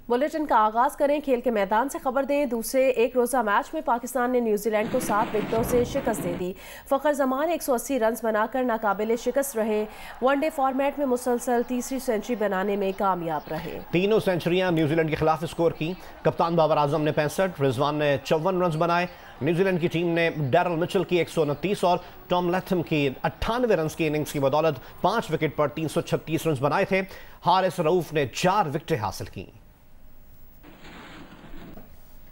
Bulletin का आगाज करें खेल के मैदान से खबर दें। दूसरे एक रोजा मैच में पाकिस्तान ने न्यूजीलैंड को 7 विकेटों से शिकस्त दे दी। फखर जमान 180 रन बनाकर नाकाबिले शिकस्त रहे। वनडे फॉर्मेट में मुसलसल तीसरी सेंचुरी बनाने में कामयाब रहे। तीनों सेंचुरियां न्यूजीलैंड के खिलाफ स्कोर की। कप्तान बाबर आजम ने 65, रिजवान ने 54 रन बनाए। न्यूजीलैंड की टीम ने डैरल मिचेल की 129 और टॉम लैथम की 98 रन की इनिंग्स की बदौलत 5 विकेट पर 336 रन बनाए थे। हारिस रऊफ ने 4 विकेटें हासिल की।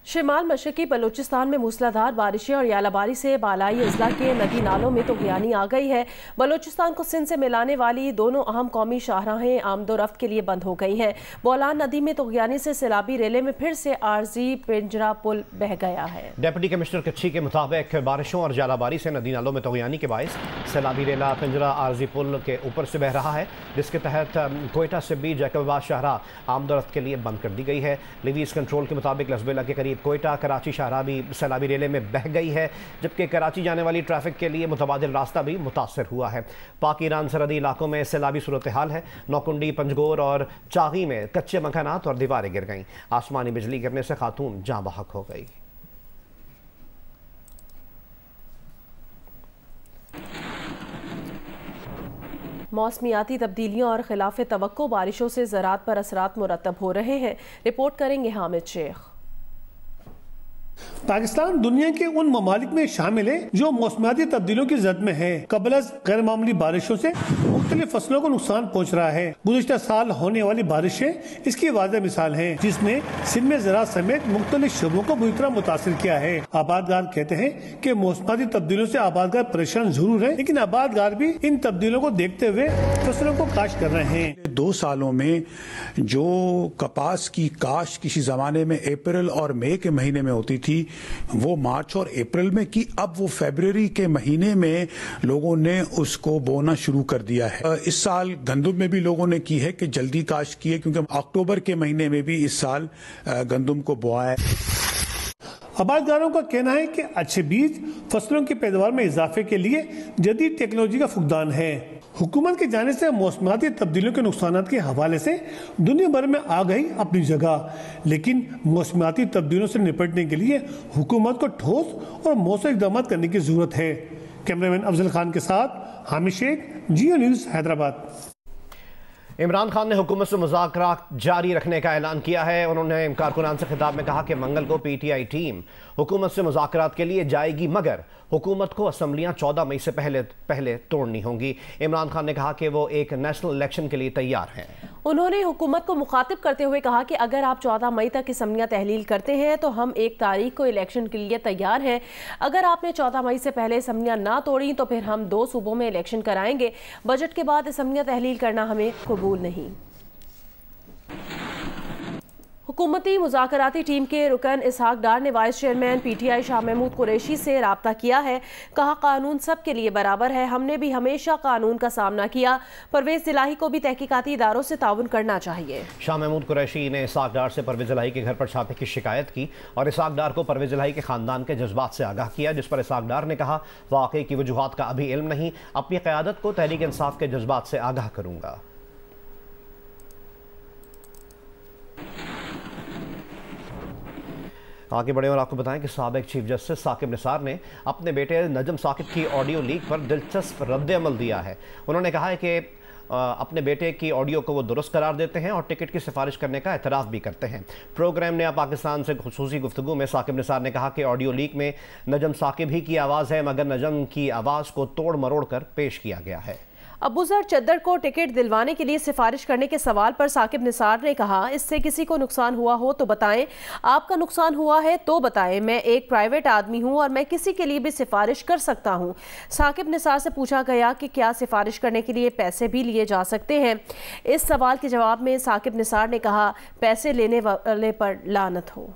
शिमाल मशरकी बलूचिस्तान में मूसलाधार बारिशें और यालाबारी से बालाई अजला के नदी नालों में तूफ़ानी आ गई है। बलूचिस्तान को सिंध से मिलाने वाली दोनों अहम कौमी शाहराहें आमदोरफ्त के लिए बंद हो गई हैं। बोलान नदी में तूफ़ानी से सैलाबी रेले में फिर से आर्जी पिंजरा पुल बह गया है। डिप्टी कमिश्नर कच्छी के मुताबिक बारिशों और यालाबारी से नदी नालों में तूफ़ानी के बायस सैलाबी रेला पिंजरा आर्जी पुल के ऊपर से बह रहा है, जिसके तहत कोयटा से भी जैकबाबाद शाहरा आमदोरफ्त के लिए बंद कर दी गई है। लिवीज कंट्रोल के मुताबिक लसबेला के करीब कोयटा कराची शाहरा भी सैलाबी रेले में बह गई है, जबकि कराची जाने वाली ट्रैफिक के लिए मुतबादिल रास्ता भी मुतासर हुआ है। पाक ईरान सरहदी इलाकों में सैलाबी सूरत हाल है। नौकुंडी, पंजगोर और चागी में कच्चे मकानात और दीवारें गिर गईं। आसमानी बिजली गिरने से खातून जाँ बहक हो गई। मौसमियाती तब्दीलियों और खिलाफ तवक्को बारिशों से ज़राअत पर असरात मुरतब हो रहे हैं। रिपोर्ट करेंगे हामिद शेख। पाकिस्तान दुनिया के उन ममालिक में शामिल है जो मौसमियाती तब्दीलियों की जद में है। कबलस गैर मामूली बारिशों से मुख्तलिफ फसलों को नुकसान पहुँच रहा है। गुज़िश्ता साल होने वाली बारिशें इसकी वाज़ेह मिसाल है, जिसने सिंध में ज़राअत समेत मुख्तलिफ शोबों को बुरी तरह मुतासिर किया है। आबादगार कहते हैं कि मौसमियाती तब्दीलियों से आबादगार परेशान जरूर है, लेकिन आबादगार भी इन तब्दीलियों को देखते हुए फसलों को काश्त कर रहे हैं। 2 सालों में जो कपास की काश्त किसी जमाने में अप्रैल और मई के महीने में होती थी, वो मार्च और अप्रैल में की, अब वो फरवरी के महीने में लोगों ने उसको बोना शुरू कर दिया है। इस साल गंदुम में भी लोगों ने की है कि जल्दी काश्त की है, क्योंकि अक्टूबर के महीने में भी इस साल गंदुम को बोआ है। आबादगारों का कहना है कि अच्छे बीज फसलों की पैदावार में इजाफे के लिए जदीद टेक्नोलॉजी का फुकदान है। हुकूमत की जाने से मौसमियाती तब्दीलियों के नुकसान के हवाले से दुनिया भर में आ गई अपनी जगह, लेकिन मौसमियाती तब्दीलियों से निपटने के लिए हुकूमत को ठोस और मौसर इक़दाम करने की जरूरत है। कैमरामैन अफजल खान के साथ हामिद शेख, जियो न्यूज़, हैदराबाद। इमरान खान ने हुकूमत से मुज़ाकरात जारी रखने का ऐलान किया है। उन्होंने कारकुनान से खिताब में कहा कि मंगल को PTI टीम हुकूमत से मुज़ाकरात के लिए जाएगी, मगर हुकूमत को असम्बलियाँ 14 मई से पहले तोड़नी होंगी। इमरान खान ने कहा कि वो एक नेशनल इलेक्शन के लिए तैयार हैं। उन्होंने हुकूमत को मुखातिब करते हुए कहा कि अगर आप 14 मई तक असम्बलियाँ तहलील करते हैं तो हम 1 तारीख को इलेक्शन के लिए तैयार हैं। अगर आपने 14 मई से पहले असम्बलियाँ ना तोड़ी तो फिर हम 2 सूबों में इलेक्शन कराएंगे। बजट के बाद असम्बलियाँ तहलील करना हमें कबूल नहीं। हुकूमती मुज़ाकराती टीम के रुकन इसहाक डार ने vice chairman PTI Shah Mahmood Qureshi से राब्ता किया है। कहा, कानून सब के लिए बराबर है, हमने भी हमेशा कानून का सामना किया। परवेज इलाही को भी तहकीकाती इदारों से ताउन करना चाहिए। शाह महमूद कुरैशी ने इसहाक डार से परवेज इलाही के घर पर छापे की शिकायत की और इसहाक डार को परवेज इलाही के खानदान के जज्बात से आगाह किया, जिस पर इसहाक डार ने कहा, वाकई की वजूहात का अभी इल्म नहीं, अपनी क़यादत को तहरीक इंसाफ के जज्बात से आगाह करूंगा। आगे बढ़े और आपको बताएं कि साबिक चीफ जस्टिस साकिब निसार ने अपने बेटे नजम साकिब की ऑडियो लीक पर दिलचस्प रद्द-ए-अमल दिया है। उन्होंने कहा है कि अपने बेटे की ऑडियो को वो दुरुस्त करार देते हैं और टिकट की सिफारिश करने का एतराफ़ भी करते हैं। प्रोग्राम नया पाकिस्तान से खुसूसी गुफ्तगू में साकिब निसार ने कहा कि ऑडियो लीक में नजम साकिब ही की आवाज़ है, मगर नजम की आवाज़ को तोड़ मरोड़ कर पेश किया गया है। अबूजर चद्दर को टिकट दिलवाने के लिए सिफारिश करने के सवाल पर साकिब निसार ने कहा, इससे किसी को नुकसान हुआ हो तो बताएं, आपका नुकसान हुआ है तो बताएं। मैं एक प्राइवेट आदमी हूं और मैं किसी के लिए भी सिफारिश कर सकता हूं। साकिब निसार से पूछा गया कि क्या सिफारिश करने के लिए पैसे भी लिए जा सकते हैं। इस सवाल के जवाब में साकिब निसार ने कहा, पैसे लेने वाले पर लानत हो।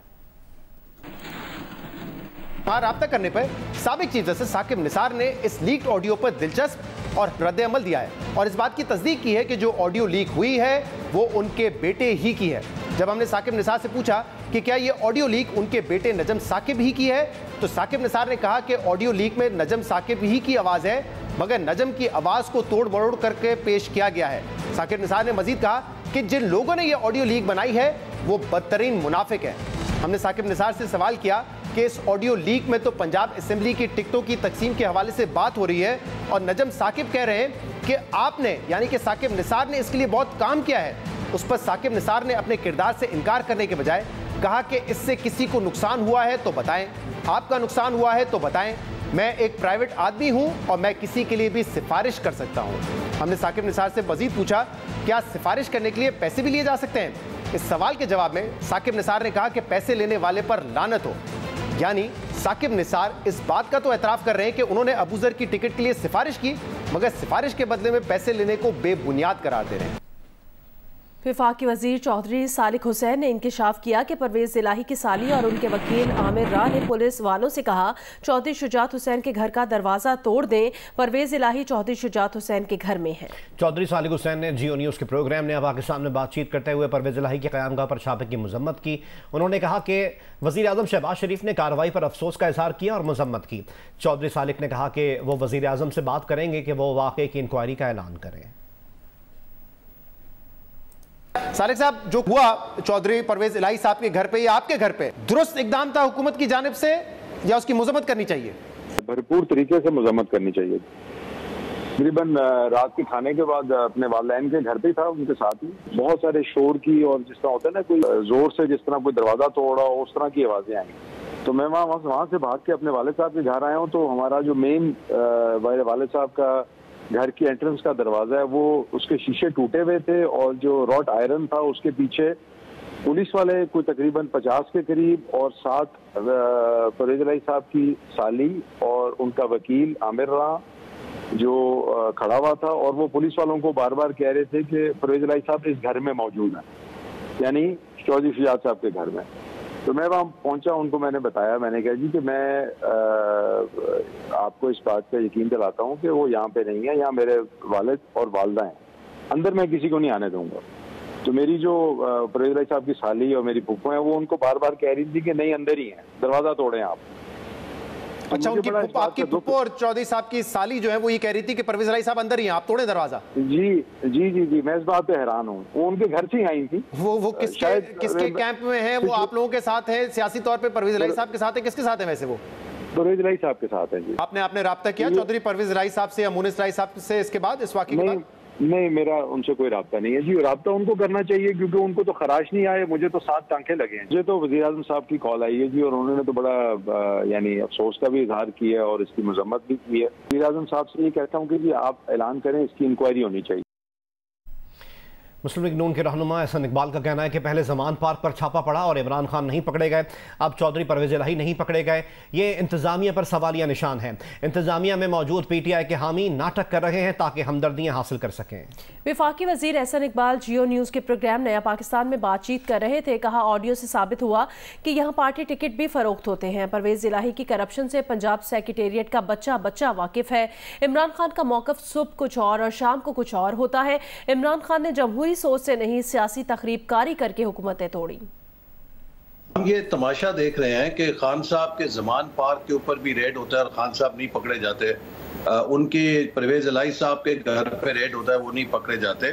राब्ता करने पर साबिक चीफ जस्टिस साकिब निसार ने इस लीक्ड ऑडियो पर दिलचस्प और रद्द-ए-अमल दिया है और इस बात की तस्दीक की है कि जो ऑडियो लीक हुई है वो उनके बेटे ही की है। जब हमने साकिब निसार से पूछा कि क्या ये ऑडियो लीक उनके बेटे नजम साकिब ही की है, तो साकिब निसार ने कहा कि ऑडियो लीक में नजम साकिब ही की आवाज़ है, मगर नजम की आवाज़ को तोड़ मरोड़ करके पेश किया गया है। साकिब निसार ने मजीद कहा कि जिन लोगों ने यह ऑडियो लीक बनाई है वो बदतरीन मुनाफिक है। हमने साकिब निसार से सवाल किया कि इस ऑडियो लीक में तो पंजाब असेंबली की टिकटों की तकसीम के हवाले से बात हो रही है और नजम साकिब कह रहे हैं कि आपने यानी कि साकिब निसार ने इसके लिए बहुत काम किया है। उस पर साकिब निसार ने अपने किरदार से इनकार करने के बजाय कहा कि इससे किसी को नुकसान हुआ है तो बताएं, आपका नुकसान हुआ है तो बताएं, मैं एक प्राइवेट आदमी हूं और मैं किसी के लिए भी सिफारिश कर सकता हूं। हमने साकिब निसार से मजीद पूछा क्या सिफारिश करने के लिए पैसे भी लिए जा सकते हैं। इस सवाल के जवाब में साकिब निसार ने कहा कि पैसे लेने वाले पर लानत हो। यानी साकिब निसार इस बात का तो एतराफ़ कर रहे हैं कि उन्होंने अबूजर की टिकट के लिए सिफारिश की, मगर सिफारिश के बदले में पैसे लेने को बेबुनियाद करार दे रहे हैं। वफाकी वजीर चौधरी सालिक हुसैन ने इंकशाफ किया कि परवेज इलाही की साली और उनके वकील आमिर राह ने पुलिस वालों से कहा चौधरी शुजात हुसैन के घर का दरवाजा तोड़ दें, परवेज इलाही चौधरी शुजात हुसैन के घर में है। चौधरी सालिक हुसैन ने जियो न्यूज़ के प्रोग्राम नया पाकिस्तान में बातचीत करते हुए परवेज इलाही के क़यामगाह पर छापे की मजम्मत की। उन्होंने कहा कि वज़ीर आज़म शहबाज शरीफ ने कार्रवाई पर अफसोस का इजहार किया और मजम्मत की। चौधरी सालिक ने कहा कि वो वज़ीर आज़म से बात करेंगे कि वो वाक़े की इंक्वायरी का ऐलान करें। सालिक साहब, जो हुआ चौधरी परवेज इलाही साहब के घर पे या आपके घर पे, दुरुस्त इकदाम था हुकूमत की जानिब से या उसकी मजम्मत करनी चाहिए? भरपूर तरीके से मजम्मत करनी चाहिए। तकरीबन रात के खाने के बाद अपने वालिदैन के घर पे ही था, उनके साथ ही बहुत सारे शोर की और जिस तरह होता है ना कोई जोर से जिस तरह कोई दरवाजा तोड़ा हो उस तरह की आवाजें आई। तो मैं वहाँ से भाग के अपने वालिद साहब के घर आया हूँ। तो हमारा जो मेन वालिद साहब का घर की एंट्रेंस का दरवाजा है वो उसके शीशे टूटे हुए थे और जो रॉड आयरन था उसके पीछे पुलिस वाले कोई तकरीबन 50 के करीब और साथ परवेज इलाही साहब की साली और उनका वकील आमिर राह जो खड़ा हुआ था और वो पुलिस वालों को बार बार कह रहे थे कि परवेज इलाही साहब इस घर में मौजूद हैं, यानी चौधरी शुजात साहब के घर में। तो मैं वहाँ पहुंचा, उनको मैंने बताया, मैंने कहा जी कि मैं आपको इस बात का यकीन दिलाता हूँ कि वो यहाँ पे नहीं है, यहाँ मेरे वालिद और वालदा हैं, अंदर मैं किसी को नहीं आने दूंगा। तो मेरी जो परवेज इलाही साहब की साली और मेरी फूफो है वो उनको बार बार कह रही थी कि नहीं अंदर ही है, दरवाजा तोड़े आप। अच्छा, आपकी फूफो और चौधरी साहब की साली जो है वो ये कह रही थी कि परवेज इलाही साहब अंदर ही हैं, आप तोड़े दरवाजा। जी जी जी जी, मैं इस बात पे हैरान हूँ। वो उनके घर से ही आई थी। वो किसके कैंप में है? वो आप लोगों के साथ है सियासी तौर पे? परवेज इलाही साहब के साथ है? किसके साथ है वैसे? वो परवेज इलाही साहब के साथ है जी। आपने राब्ता किया चौधरी परवेज इलाही साहब से या मुनिस इलाही साहब से इसके बाद, इस वाक़े के बाद? नहीं, मेरा उनसे कोई राब्ता नहीं है जी। राब्ता उनको करना चाहिए क्योंकि उनको तो खराश नहीं आए, मुझे तो 7 टांके लगे हैं। मुझे तो वज़ीर आज़म साहब की कॉल आई है जी और उन्होंने तो बड़ा यानी अफसोस का भी इजहार किया और इसकी मजम्मत भी की है। वज़ीर आज़म साहब से ये कहता हूँ कि जी आप ऐलान करें, इसकी इंक्वायरी होनी चाहिए। मुस्लिम लीग नून के रहनुमा एहसन इकबाल का कहना है कि पहले ज़मान पार्क पर छापा पड़ा और इमरान खान नहीं पकड़े गए, अब चौधरी परवेज इलाही नहीं पकड़े गए। ये इंतज़ामिया पर सवालिया निशान है। इंतज़ामिया में मौजूद PTI के हामी नाटक कर रहे हैं ताकि हमदर्दियाँ हासिल कर सकें। वफाकी वजीर एहसन इकबाल जियो न्यूज़ के प्रोग्राम नया पाकिस्तान में बातचीत कर रहे थे। कहा ऑडियो से साबित हुआ कि यहाँ पार्टी टिकट भी फरोख्त होते हैं। परवेज इलाही की करप्शन से पंजाब सेक्रेटेरिएट का बच्चा बच्चा वाकिफ है। इमरान खान का मौक़िफ़ सुबह कुछ और शाम को कुछ और होता है। इमरान खान ने जमहूरी सोच से नहीं सियासी तखरीबकारी करके हुकूमतें तोड़ी। हम ये तमाशा देख रहे हैं कि खान साहब के ज़मान पार्क के ऊपर भी रेड होता है और खान साहब नहीं पकड़े जाते। उनके परवेज इलाही साहब के घर पे रेड होता है, वो नहीं पकड़े जाते।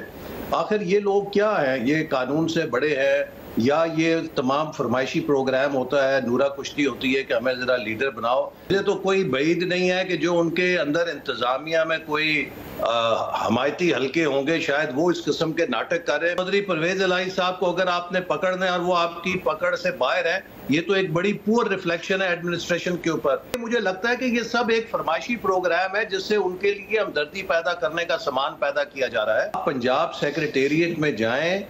आखिर ये लोग क्या हैं? ये कानून से बड़े हैं या ये तमाम फरमाइशी प्रोग्राम होता है, नूरा कुश्ती होती है कि हमें ज़रा लीडर बनाओ? मुझे तो कोई बईद नहीं है कि जो उनके अंदर इंतज़ामिया में कोई हमायती हल्के होंगे शायद वो इस किस्म के नाटक कर रहे हैं। चौधरी परवेज इलाही साहब को अगर आपने पकड़ना है और वो आपकी पकड़ से बाहर है, ये तो एक बड़ी पुअर रिफ्लेक्शन है एडमिनिस्ट्रेशन के ऊपर। मुझे लगता है कि ये सब एक फरमाइशी प्रोग्राम है जिससे उनके लिए हमदर्दी पैदा करने का सामान पैदा किया जा रहा है। पंजाब सेक्रेटेरिएट में जाएं,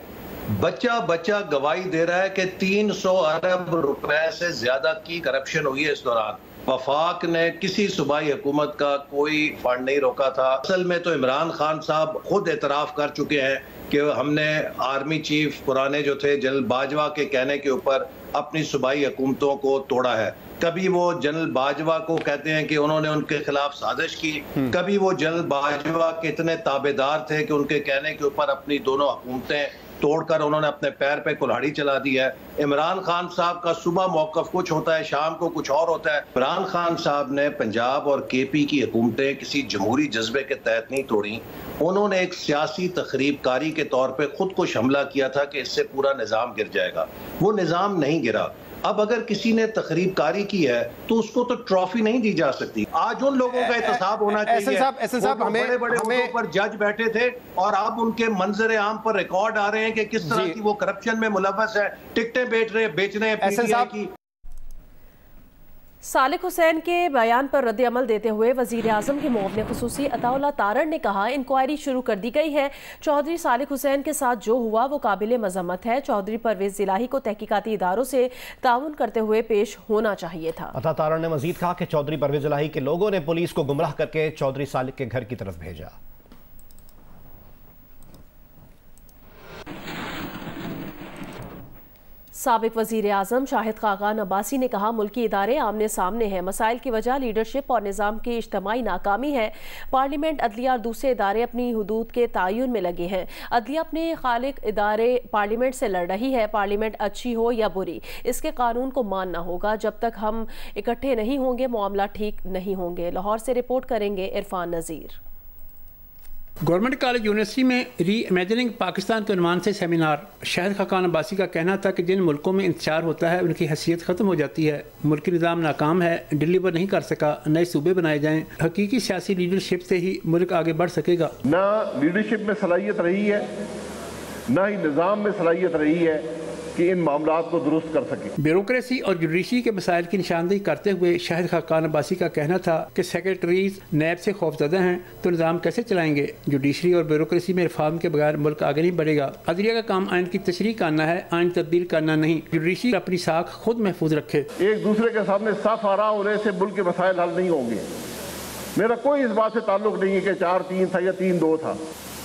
बच्चा बच्चा गवाही दे रहा है कि 300 अरब रुपए से ज्यादा की करप्शन हुई है इस दौरान। वफाक ने किसी सूबाई हुकूमत का कोई फंड नहीं रोका था। असल में तो इमरान खान साहब खुद एतराफ़ कर चुके हैं कि हमने आर्मी चीफ पुराने जो थे जनरल बाजवा के कहने के ऊपर अपनी सूबाई हुकूमतों को तोड़ा है। कभी वो जनरल बाजवा को कहते हैं कि उन्होंने उनके खिलाफ साजिश की, कभी वो जनरल बाजवा के इतने ताबेदार थे कि उनके कहने के ऊपर अपनी दोनों हुकूमतें तोड़कर उन्होंने अपने पैर पे कुल्हाड़ी चला दी है। इमरान खान साहब का सुबह मौकफ कुछ होता है, शाम को कुछ और होता है। इमरान खान साहब ने पंजाब और केपी की हुकूमतें किसी जमहूरी जज्बे के तहत नहीं तोड़ी, उन्होंने एक सियासी तखरीबकारी के तौर पे खुद को हमला किया था कि इससे पूरा निज़ाम गिर जाएगा। वो निज़ाम नहीं गिरा। अब अगर किसी ने तखरीबकारी की है तो उसको तो ट्रॉफी नहीं दी जा सकती। आज उन लोगों का एहतसाब होना चाहिए। एहसन साहब, हमें बड़े पर जज बैठे थे और अब उनके मंजर आम पर रिकॉर्ड आ रहे हैं कि किस तरह की वो करप्शन में मुलव्वस है, टिकटें बेच रहे हैं पीटीआई की। सालिक हुसैन के बयान पर रद्द-ए-अमल देते हुए वज़ीर आज़म के मुअव्विन ख़ुसूसी अताउल्लाह तारड़ ने कहा, इंक्वायरी शुरू कर दी गई है। चौधरी सालिक हुसैन के साथ जो हुआ वो काबिल मज़म्मत है। चौधरी परवेज़ जिलाही को तहकीकाती इदारों से ताउन करते हुए पेश होना चाहिए था। अता तारड़ ने मज़ीद कहा कि चौधरी परवेज़ जिलाही के लोगों ने पुलिस को गुमराह करके चौधरी सालिक के घर की तरफ भेजा। साबिक वज़ीर आज़म शाहिद खाकान अब्बासी ने कहा, मुल्की इदारे आमने सामने हैं, मसाइल की वजह लीडरशिप और निज़ाम की इज्तिमाई नाकामी है। पार्लियामेंट, अदलिया और दूसरे इदारे अपनी हुदूद के तयन में लगे हैं। अदलिया अपने खालिक इदारे पार्लियामेंट से लड़ रही है। पार्लियामेंट अच्छी हो या बुरी, इसके कानून को मानना होगा। जब तक हम इकट्ठे नहीं होंगे मामला ठीक नहीं होंगे। लाहौर से रिपोर्ट करेंगे इरफान नज़ीर। गवर्नमेंट कॉलेज यूनिवर्सिटी में री इमेजिनिंग पाकिस्तान के उन्वान से सेमिनार। शाहिद खाकान अब्बासी का कहना था कि जिन मुल्कों में इंतशार होता है उनकी हैसियत ख़त्म हो जाती है। मुल्की निज़ाम नाकाम है, डिलीवर नहीं कर सका, नए सूबे बनाए जाएं। हकीकी सियासी लीडरशिप से ही मुल्क आगे बढ़ सकेगा। ना लीडरशिप में सलाहियत रही है, ना ही निज़ाम में सलाहियत रही है कि इन मामलात को दुरुस्त कर सके। ब्यूरोक्रेसी और जुडिशरी के मसाइल की निशानदेही करते हुए शाहिद खाकान अब्बासी का कहना था कि सेक्रेटरीज नैब से खौफजदा हैं तो निज़ाम कैसे चलाएंगे। जुडिशरी और ब्यूरोक्रेसी में रिफॉर्म के बगैर मुल्क आगे नहीं बढ़ेगा। अदलिया का काम आइन की तशरीह करना है, आइन तब्दील करना नहीं। जुडिशरी अपनी साख खुद महफूज रखे। एक दूसरे के सामने साफ आ रहा होने से मुल्क के मसाइल हल नहीं होंगे। मेरा कोई इस बात से ताल्लुक नहीं है कि 4-3 था या 3-2 था।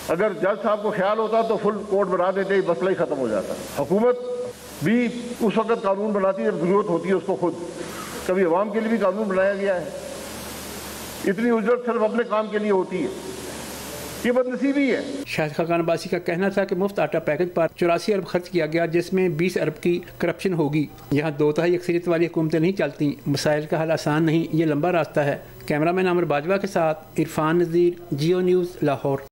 अगर जज साहब को ख्याल होता तो फुल कोर्ट बना देते, मसला ही खत्म हो जाता। हुकूमत भी उस वक्त कानून बनाती है जब जरूरत होती है उसको खुद। कभी अवाम के लिए भी कानून बनाया गया है। इतनी उजरत सिर्फ अपने काम के लिए होती है, ये बदनसीबी है। शाहिद खाकान अब्बासी का कहना था कि मुफ्त आटा पैकेज पर 84 अरब खर्च किया गया, जिसमें 20 अरब की करप्शन होगी। यहाँ 2/3 अक्सरियत वाली हुकूमतें नहीं चलती। मसाइल का हल आसान नहीं, ये लंबा रास्ता है। कैमरामैन आमिर बाजवा के साथ इरफान नज़ीर, जियो न्यूज़, लाहौर।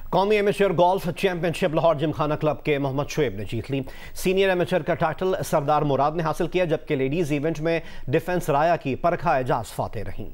कौमी amateur golf championship Lahore Gymkhana club के मोहम्मद शुएब ने जीत ली। सीनियर एमेचर का टाइटल सरदार मुराद ने हासिल किया, जबकि लेडीज इवेंट में डिफेंस राया की परखा एजाज फातेह रहीं।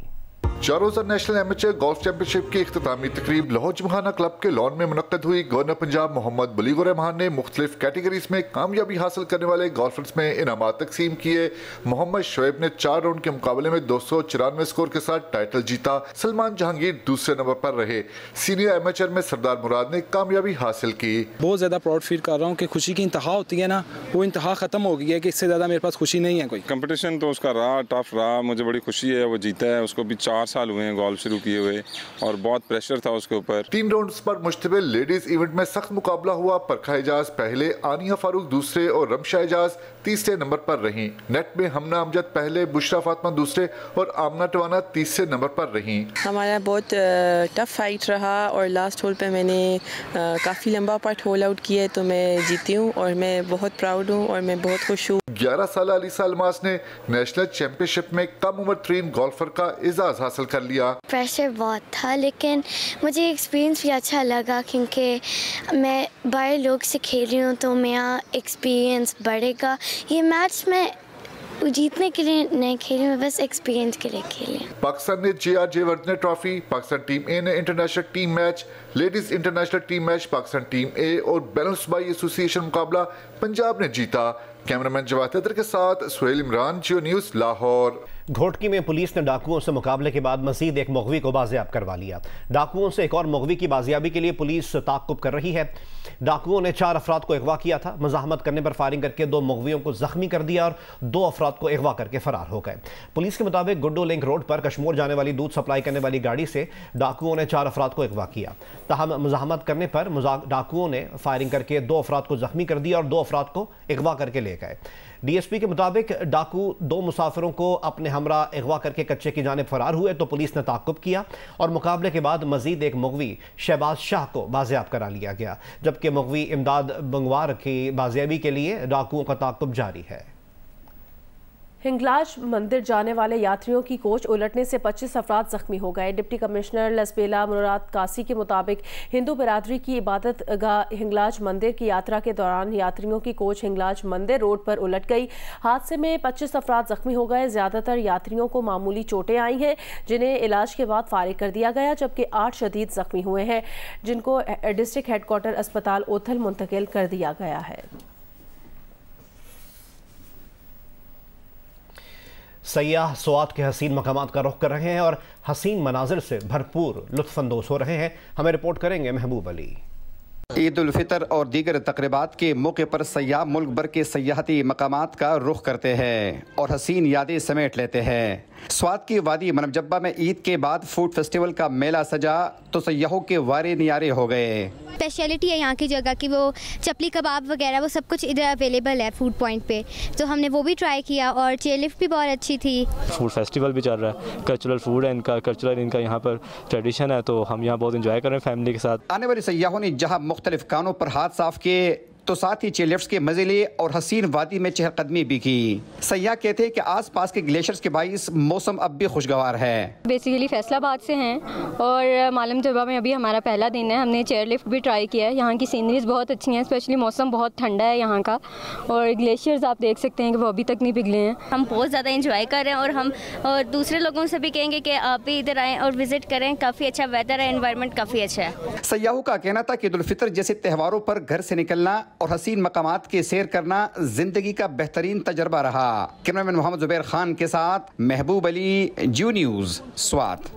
4 रोज़ा नेशनल एमेचर गोल्फ चैंपियनशिप की इख्तितामी तकरीब लाहौर जिमखाना क्लब के लॉन में मुनक्कद हुई। गवर्नर पंजाब मोहम्मद बलीगुर रहमान ने मुख्तलिफ कैटेगरीज में कामयाबी हासिल करने वाले गोल्फर्स में इनामात तकसीम किए। मोहम्मद शुएब ने 4 राउंड के मुकाबले में 294 स्कोर के साथ टाइटल जीता। सलमान जहांगीर दूसरे नंबर पर रहे। सीनियर एमेचर में सरदार मुराद ने कामयाबी हासिल की। बहुत ज्यादा प्राउड फील कर रहा हूँ कि खुशी की इंतहा होती है ना, वो इंतहा खत्म हो गई है कि इससे ज्यादा मेरे पास खुशी नहीं है कोई। कंपटीशन तो उसका रहा, टफ रहा, मुझे बड़ी खुशी है वो जीता है। उसको भी 4 साल हुए हैं गोल्फ शुरू किए हुए और बहुत प्रेशर था उसके ऊपर। 3 राउंड्स पर मुश्तमिल लेडीज इवेंट में सख्त मुकाबला हुआ। परखा एजाज पहले, आनिया फारूक दूसरे और रमशा एजाज तीसरे नंबर पर रहीं। नेट में हमना अमजद पहले, बुशरा फातिमा दूसरे और आमना टवाना तीसरे नंबर पर रहीं। हमारा बहुत टफ फाइट रहा और लास्ट होल पे मैंने काफ़ी लंबा पार्ट होल आउट किया तो मैं जीती हूँ और मैं बहुत प्राउड हूँ और मैं बहुत खुश हूँ। 11 साल अलीसा अलमास ने नेशनल चैंपियनशिप में कम उम्र तरीन गोल्फर का एजाज हासिल कर लिया। प्रेशर बहुत था लेकिन मुझे एक्सपीरियंस भी अच्छा लगा क्योंकि मैं बड़े लोग से खेल रही हूँ तो मेरा एक्सपीरियंस बढ़ेगा। ये मैच में जीतने के लिए नहीं खेली, मैं बस एक्सपीरियंस के लिए खेली। पाकिस्तान ने JRJ Wardhane trophy, Pakistan team A ने international team match, ladies international team match Pakistan team A और बैलेंस बाई एसोसिएशन मुकाबला पंजाब ने जीता। कैमरामैन जवाद हैदर के साथ सुहेल इमरान, जियो न्यूज़, लाहौर। घोटकी में पुलिस ने डाकुओं से मुकाबले के बाद मजीद एक मुगवी को बाजियाब करवा लिया। डाकुओं से एक और मुगवी की बाजियाबी के लिए पुलिस ताक़ुब कर रही है। डाकुओं ने 4 अफराद को अगवा किया था। मज़ाहमत करने पर फायरिंग करके 2 मुगवियों को जख्मी कर दिया और 2 अफराद को अगवा करके फरार हो गए। पुलिस के मुताबिक गुड्डो लिंक रोड पर कश्मीर जाने वाली दूध सप्लाई करने वाली गाड़ी से डाकुओं ने 4 अफराद को अगवा किया। ताहम मज़ाहमत करने पर डाकुओं ने फायरिंग करके 2 अफराद को जख्मी कर दिया और 2 अफराद अफराद को अगवा करके ले गए। DSP के मुताबिक डाकू 2 मुसाफिरों को अपने हमरा अगवा करके कच्चे की जानिब फरार हुए तो पुलिस ने ताक़ुब किया और मुकाबले के बाद मजीद एक मुगवी शहबाज शाह को बाजियाब करा लिया गया, जबकि मुगवी इमदाद बंगवार की बाजियाबी के लिए डाकुओं का ताक़ुब जारी है। हिंगलाज मंदिर जाने वाले यात्रियों की कोच उलटने से 25 अफराद जख्मी हो गए। डिप्टी कमिश्नर लसबेला मुराद कासी के मुताबिक हिंदू बिरादरी की इबादत गाह हिंगलाज मंदिर की यात्रा के दौरान यात्रियों की कोच हिंगलाज मंदिर रोड पर उलट गई। हादसे में 25 अफराद जख्मी हो गए। ज्यादातर यात्रियों को मामूली चोटें आई हैं, जिन्हें इलाज के बाद फारिग कर दिया गया, जबकि 8 शदीद जख्मी हुए हैं, जिनको डिस्ट्रिक्ट हेडक्वार्टर अस्पताल ओथल मुंतकिल कर दिया गया है। सयाह स्वात के हसीन मकामात का रुख कर रहे हैं और हसीन मनाजिर से भरपूर लुत्फानंदोज हो रहे हैं। हमें रिपोर्ट करेंगे महबूब अली। ईद उल फितर और दीगर तकरीबात के मौके पर सयाह मुल्क भर के सयाहती मकामात का रुख करते हैं और हसीन यादें समेट लेते हैं। स्वात की वादी मनबजब्बा में ईद के बाद फूड फेस्टिवल का मेला सजा तो सयाहों के वारे नियारे हो गए। स्पेशलिटी है यहाँ की जगह की, वो चपली कबाब वगैरह वो सब कुछ इधर अवेलेबल है फूड पॉइंट पे, तो हमने वो भी ट्राई किया और चेयर लिफ्ट भी बहुत अच्छी थी। फूड फेस्टिवल भी चल रहा है, कल्चरल फूड है इनका, कल्चरल इनका यहाँ पर ट्रेडिशन है, तो हम यहाँ बहुत इंजॉय कर रहे हैं फैमिली के साथ। आने वाले सयाहों ने जहाँ मुख्तलिफ कानों पर हाथ साफ किए तो साथ ही चेयरलिफ्ट्स के मजे लिए और हसीन वादी में चहलकदमी भी की। सयाह कहते हैं कि आसपास के ग्लेशियर्स के बाइस मौसम अब भी खुशगवार है। बेसिकली फैसलाबाद से हैं और मालूम जबा में अभी हमारा पहला दिन है। हमने चेयर लिफ्ट भी ट्राई किया है। यहाँ की सीनरीज बहुत अच्छी हैं, स्पेशली मौसम बहुत ठंडा है यहाँ का और ग्लेशियर्स आप देख सकते हैं कि वो अभी तक नहीं पिघले हैं। हम बहुत ज़्यादा इंजॉय कर रहे हैं और हम और दूसरे लोगों से भी कहेंगे कि आप भी इधर आएँ और विजिट करें। काफ़ी अच्छा वेदर है, एनवायरनमेंट काफ़ी अच्छा है। सयाहों का कहना था कि ईद उल फितर जैसे त्योहारों पर घर से निकलना और हसीन मकामात के सैर करना जिंदगी का बेहतरीन तजर्बा रहा। कैमरामैन मोहम्मद जुबैर खान के साथ महबूब अली, जी न्यूज़, स्वात।